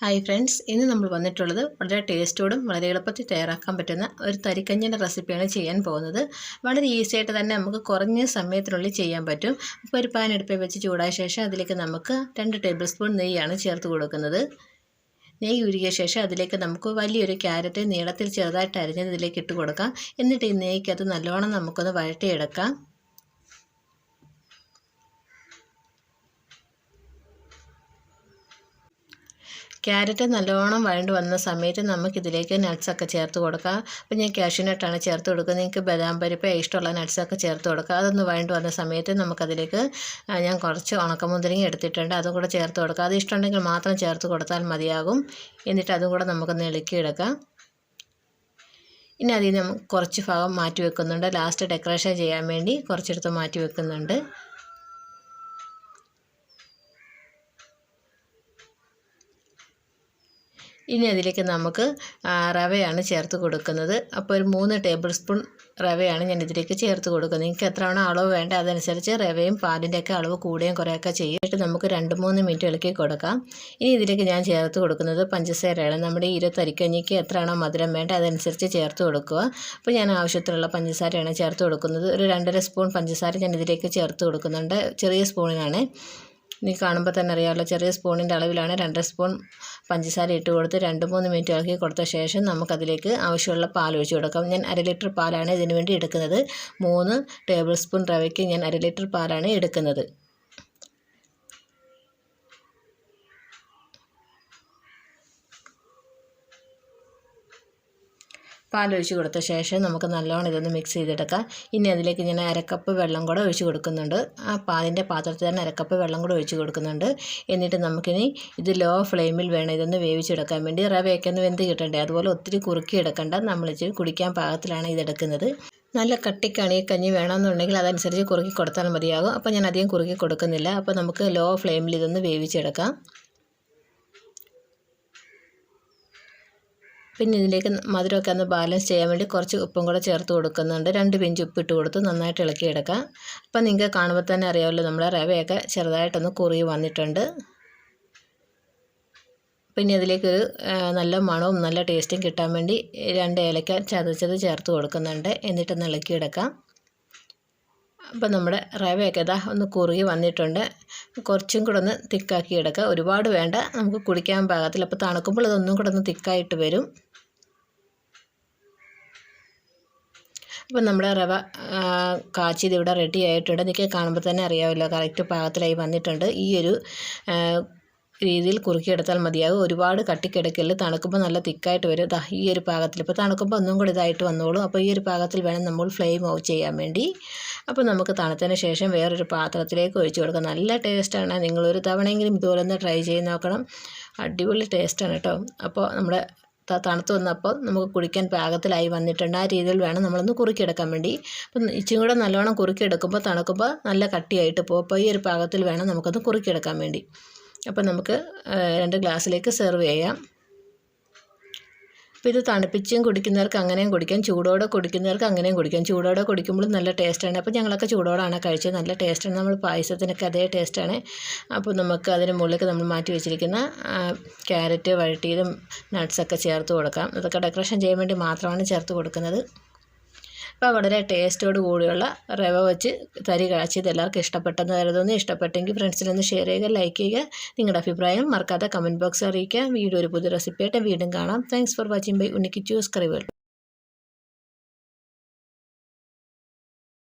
Hi friends, ഇന്ന് നമ്മൾ വന്നിട്ടുള്ളത് വളരെ ടേസ്റ്റോടും വളരെ എളുപ്പത്തിൽ തയ്യാറാക്കാൻ പറ്റുന്ന ഒരു തരിക്കഞ്ഞിൻ്റെ റെസിപ്പിയാണ് ചെയ്യാൻ പോകുന്നത്. വളരെ ഈസി ആയിട്ട് തന്നെ നമുക്ക് കുറഞ്ഞ സമയത്തിനുള്ളിൽ ചെയ്യാൻ പറ്റും. അപ്പോൾ ഒരു പാൻ അടുപ്പിൽ വെച്ച് ചൂടായ ശേഷം അതിലേക്ക് നമുക്ക് 2 ടേബിൾ സ്പൂൺ നെയ്യാണ് ചേർത്ത് കൊടുക്കുന്നത്. നെയ്യ് ഉരുകിയ ശേഷം അതിലേക്ക് നമുക്ക് വലിയൊരു ക്യാരറ്റ് നീളത്തിൽ ചെറുതായിട്ട് അരിഞ്ഞത് ഇതിലേക്ക് ഇട്ട് കൊടുക്കാം. എന്നിട്ട് ഈ നെയ്ക്കകത്ത് നല്ലോണം നമുക്കൊന്ന് വഴറ്റിയെടുക്കാം. ക്യാരറ്റ് നല്ലോണം വഴണ്ട് വന്ന സമയത്ത് നമുക്കിതിലേക്ക് നട്ട്സൊക്കെ ചേർത്ത് കൊടുക്കാം. അപ്പോൾ ഞാൻ കാഷ്യൂ നട്ടാണ് ചേർത്ത് കൊടുക്കുന്നത്. നിങ്ങൾക്ക് ബദാം പരിപ്പ് ഇഷ്ടമുള്ള നട്ട്സൊക്കെ ചേർത്ത് കൊടുക്കുക. അതൊന്ന് വഴണ്ട് വന്ന സമയത്ത് നമുക്കതിലേക്ക് ഞാൻ കുറച്ച് ഉണക്കമുന്തിരിങ്ങ എടുത്തിട്ടുണ്ട്, അതും കൂടെ ചേർത്ത് കൊടുക്കുക. അത് ഇഷ്ടമുണ്ടെങ്കിൽ മാത്രം ചേർത്ത് കൊടുത്താൽ മതിയാകും. എന്നിട്ട് അതും കൂടെ നമുക്കൊന്ന് ഇളക്കിയെടുക്കാം. ഇനി അതിൽ നിന്ന് കുറച്ച് ഭാഗം മാറ്റി വെക്കുന്നുണ്ട്. ലാസ്റ്റ് ഡെക്കറേഷൻ ചെയ്യാൻ വേണ്ടി കുറച്ചെടുത്ത് മാറ്റി വെക്കുന്നുണ്ട്. ഇനി അതിലേക്ക് നമുക്ക് റവയാണ് ചേർത്ത് കൊടുക്കുന്നത്. അപ്പോൾ ഒരു 3 ടേബിൾ സ്പൂൺ റവയാണ് ഞാൻ ഇതിലേക്ക് ചേർത്ത് കൊടുക്കുന്നത്. നിങ്ങൾക്ക് എത്രയാണോ അളവ് വേണ്ട അതനുസരിച്ച് റവയും പാലിൻ്റെയൊക്കെ അളവ് കൂടുകയും കുറയൊക്കെ ചെയ്തിട്ട് നമുക്ക് 2-3 മിനിറ്റ് ഇളക്കി കൊടുക്കാം. ഇനി ഇതിലേക്ക് ഞാൻ ചേർത്ത് കൊടുക്കുന്നത് പഞ്ചസാരയാണ്. നമ്മുടെ ഈ തരിക്കഞ്ഞിക്ക് എത്രയാണോ മധുരം വേണ്ട അതനുസരിച്ച് ചേർത്ത് കൊടുക്കുക. അപ്പോൾ ഞാൻ ആവശ്യത്തിനുള്ള പഞ്ചസാരയാണ് ചേർത്ത് കൊടുക്കുന്നത്. ഒരു 2.5 സ്പൂൺ പഞ്ചസാര ഞാൻ ഇതിലേക്ക് ചേർത്ത് കൊടുക്കുന്നുണ്ട്. ചെറിയ സ്പൂണിനാണ്. നീ കാണുമ്പോൾ തന്നെ അറിയാമല്ലോ, ചെറിയ സ്പൂണിൻ്റെ അളവിലാണ് 2 സ്പൂൺ പഞ്ചസാര ഇട്ട് കൊടുത്ത് 2-3 മിനിറ്റ് ഇളക്കി കൊടുത്ത ശേഷം നമുക്കതിലേക്ക് ആവശ്യമുള്ള പാൽ ഒഴിച്ച് കൊടുക്കാം. ഞാൻ 1/2 ലിറ്റർ പാലാണ് ഇതിന് വേണ്ടി എടുക്കുന്നത്. 3 ടേബിൾ സ്പൂൺ റവയ്ക്ക് ഞാൻ 1/2 ലിറ്റർ പാലാണ് എടുക്കുന്നത്. പാലൊഴിച്ച് കൊടുത്ത ശേഷം നമുക്ക് നല്ലോണം ഇതൊന്ന് മിക്സ് ചെയ്തെടുക്കാം. ഇനി അതിലേക്ക് ഞാൻ 1/2 കപ്പ് വെള്ളം കൂടെ ഒഴിച്ച് കൊടുക്കുന്നുണ്ട്. ആ പാലിൻ്റെ പാത്രത്തിൽ തന്നെ 1/2 കപ്പ് വെള്ളം കൂടെ ഒഴിച്ച് കൊടുക്കുന്നുണ്ട്. എന്നിട്ട് നമുക്കിനി ഇത് ലോ ഫ്ലെയിമിൽ വേണം ഇതൊന്ന് വേവിച്ചെടുക്കാൻ വേണ്ടി. റവയൊക്കെ ഒന്ന് വെന്ത് കിട്ടണ്ടേ, അതുപോലെ ഒത്തിരി കുറുക്കി എടുക്കണ്ട. നമ്മളിച്ചിരി കുടിക്കാൻ പാകത്തിലാണ് ഇതെടുക്കുന്നത്. നല്ല കട്ടിക്കാണ് ഈ കഞ്ഞി വേണമെന്നുണ്ടെങ്കിൽ അതനുസരിച്ച് കുറുക്കി കൊടുത്താൽ മതിയാകും. അപ്പോൾ ഞാൻ അധികം കുറുക്കി കൊടുക്കുന്നില്ല. അപ്പോൾ നമുക്ക് ലോ ഫ്ലെയിമിൽ ഇതൊന്ന് വേവിച്ചെടുക്കാം. പിന്നെ ഇതിലേക്ക് മധുരമൊക്കെ ഒന്ന് ബാലൻസ് ചെയ്യാൻ വേണ്ടി കുറച്ച് ഉപ്പും കൂടെ ചേർത്ത് കൊടുക്കുന്നുണ്ട്. 2 പിഞ്ച് ഉപ്പ് ഇട്ട് കൊടുത്ത് നന്നായിട്ട് ഇളക്കിയെടുക്കാം. അപ്പം നിങ്ങൾക്ക് കാണുമ്പോൾ തന്നെ അറിയാമല്ലോ, നമ്മുടെ റവയൊക്കെ ചെറുതായിട്ടൊന്ന് കുറുകി വന്നിട്ടുണ്ട്. പിന്നെ അതിലേക്കൊരു നല്ല മണവും നല്ല ടേസ്റ്റും കിട്ടാൻ വേണ്ടി 2 ഏലക്ക ചതച്ചത് ചേർത്ത് കൊടുക്കുന്നുണ്ട്. എന്നിട്ടൊന്ന് ഇളക്കിയെടുക്കാം. അപ്പം നമ്മുടെ റവയൊക്കെ ഒന്ന് കുറുകി വന്നിട്ടുണ്ട്. കുറച്ചും കൂടെ ഒന്ന് തിക്കാക്കി എടുക്കുക. ഒരുപാട് വേണ്ട, നമുക്ക് കുടിക്കാൻ പാകത്തിൽ. അപ്പോൾ തണുക്കുമ്പോൾ ഇതൊന്നും കൂടെ ഒന്ന് തിക്കായിട്ട് വരും. അപ്പം നമ്മുടെ റവ കാച്ചിയത് ഇവിടെ റെഡി ആയിട്ടുണ്ട്. എനിക്ക് കാണുമ്പോൾ തന്നെ അറിയാമല്ലോ, കറക്റ്റ് പാകത്തിലായി വന്നിട്ടുണ്ട്. ഈ ഒരു രീതിയിൽ കുറുക്കിയെടുത്താൽ മതിയാകും. ഒരുപാട് കട്ടിക്കിടക്കല്. തണുക്കുമ്പോൾ നല്ല തിക്കായിട്ട് വരും. ഈ ഒരു പാകത്തിൽ. ഇപ്പോൾ തണുക്കുമ്പോൾ ഒന്നും കൂടി ഇതായിട്ട് വന്നോളൂ. അപ്പോൾ ഈ ഒരു പാകത്തിൽ വേണം നമ്മൾ ഫ്ലെയിം ഓഫ് ചെയ്യാൻ വേണ്ടി. അപ്പോൾ നമുക്ക് തണുത്തതിന് ശേഷം വേറൊരു പാത്രത്തിലേക്ക് ഒഴിച്ച് കൊടുക്കാം. നല്ല ടേസ്റ്റാണ്. നിങ്ങളൊരു തവണയെങ്കിലും ഇതുപോലെ ഒന്ന് ട്രൈ ചെയ്ത് നോക്കണം. അടിപൊളി ടേസ്റ്റാണ് കേട്ടോ. അപ്പോൾ നമ്മുടെ തണുത്ത് വന്നപ്പോൾ നമുക്ക് കുടിക്കാൻ പാകത്തിലായി വന്നിട്ടുണ്ട്. ആ രീതിയിൽ വേണം നമ്മളൊന്ന് കുറുക്കിയെടുക്കാൻ വേണ്ടി. അപ്പം ഇച്ചിരി കൂടെ നല്ലോണം കുറുക്കിയെടുക്കുമ്പോൾ തണുക്കുമ്പോൾ നല്ല കട്ടിയായിട്ട് പോകും. അപ്പോൾ ഈ ഒരു പാകത്തിൽ വേണം നമുക്കൊന്ന് കുറുക്കിയെടുക്കാൻ വേണ്ടി. അപ്പം നമുക്ക് 2 ഗ്ലാസ്സിലേക്ക് സെർവ് ചെയ്യാം. അപ്പോൾ ഇത് തണുപ്പിച്ചും കുടിക്കുന്നവർക്ക് അങ്ങനെയും കുടിക്കാം, ചൂടോടെ കുടിക്കുന്നവർക്ക് അങ്ങനെയും കുടിക്കാം. ചൂടോടെ കുടിക്കുമ്പോൾ നല്ല ടേസ്റ്റാണ്. അപ്പോൾ ഞങ്ങളൊക്കെ ചൂടോടാണ് കഴിച്ചത്. നല്ല ടേസ്റ്റാണ്. നമ്മൾ പായസത്തിനൊക്കെ അതേ ടേസ്റ്റാണ്. അപ്പോൾ നമുക്ക് അതിന് മുകളിലേക്ക് നമ്മൾ മാറ്റി വെച്ചിരിക്കുന്ന ക്യാരറ്റ് വഴറ്റിയതും നട്ട്സൊക്കെ ചേർത്ത് കൊടുക്കാം. അതൊക്കെ ഡെക്കറേഷൻ ചെയ്യാൻ വേണ്ടി മാത്രമാണ് ചേർത്ത് കൊടുക്കുന്നത്. അപ്പോൾ വളരെ ടേസ്റ്റോട് കൂടിയുള്ള റവ വെച്ച് തരി കാച്ചിയത് എല്ലാവർക്കും ഇഷ്ടപ്പെട്ടെന്ന് കരുതുന്നു. ഇഷ്ടപ്പെട്ടെങ്കിൽ ഫ്രണ്ട്സിനൊന്ന് ഷെയർ ചെയ്യുക, ലൈക്ക് ചെയ്യുക. നിങ്ങളുടെ അഭിപ്രായം മറക്കാതെ കമൻറ്റ് ബോക്സ് അറിയിക്കുക. വീഡിയോ ഒരു പുതിയ റെസിപ്പിയായിട്ട് വീണ്ടും കാണാം. താങ്ക്സ് ഫോർ വാച്ചിങ് ബൈ ഉണ്ണിക്കിച്ചൂസ് കറി വേൾഡ്.